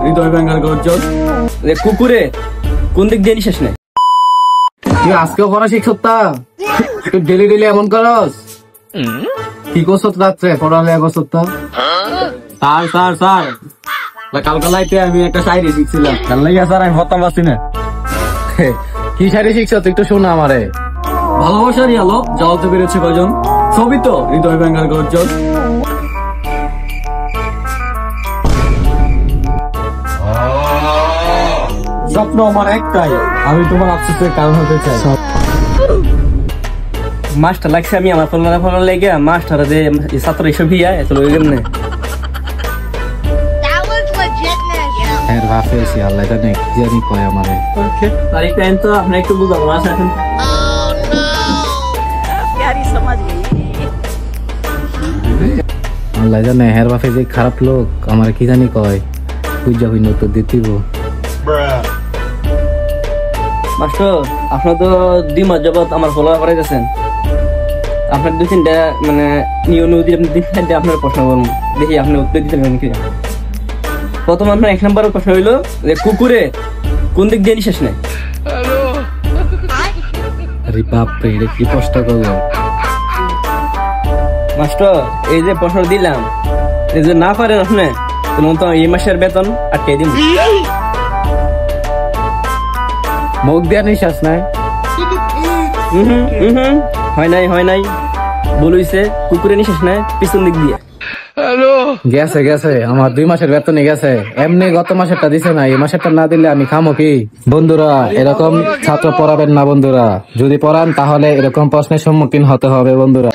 হৃদয় ভাঙ্গার গর্জন। কুকুরে কোন দিক দিয়ে নিশেষ নাই? তুই আজকেও পড়া শিখছতা? তুই ডেলি ডেলি এমন করস? কি করছত রাত্রে পড়ালেখা করছতা? স্যার কালকে লাইতে আমি একটা শায়রি শিখছিলাম, কাল লাগিয়া স্যার আমি হতাম পারছি না। কি শাড়ি শিখছ তুই একটু শোনা আমারে। ভালোবাসারই আলো জ্বালাতে পেরেছে কয়জন, ছবি তো হৃদয় ভাঙ্গার গর্জন। স্বপ্ন আমার একটাই, আমি তোমার আফসোসের কারণ হতে চাই। মাস্টার লাগছে আমি আমার ফলনা লেগে মাস্টার যে ছাত্র এসব হিয়া এত লই গেমনে হ্যাঁ ভাবছি আল্লাহ জানে কি জানি কয় আমারে। ওকে তারিখ টাইম তো আপনি একটু বুঝাবো না এখন। আল্লাহ জানে হের বাপে যে খারাপ লোক আমার কি জানি কয়, বুঝা হইন তো দিতিব। মাস্টার আপনার তো 2 মাস যাবত আমার ফলো করে গেছেন, আপনার 2-3টা মানে নিয়ম দিয়ে আপনি 2-3টা আপনার প্রশ্ন করুন, দেখি আপনি উত্তর দিতে পারেন কি। প্রথম আপনার 1 নম্বরের প্রশ্ন হইলো যে কুকুরে কোন দিক দিয়ে নিশেষ নাই? আরে বাপরে এটা কি প্রশ্ন করলো মাস্টার? এই যে প্রশ্ন দিলাম এই যে না পারেন আপনি তো এই মাসের বেতন আটকে দিন। মুখ দিয়া নিশ্বাস নাই? হয় নাই বলইছে কুকুরে নিশেষ নাই পিছন দিক দিয়ে। গেছে গেছে আমার 2 মাসের বেতনে গেছে, এমনি গত মাসেরটা দিছে না, এই মাসেরটা না দিলে আমি খামো কি? বন্ধুরা এরকম ছাত্র পড়াবেন না বন্ধুরা, যদি পড়ান তাহলে এরকম প্রশ্নের সম্মুখীন হতে হবে বন্ধুরা।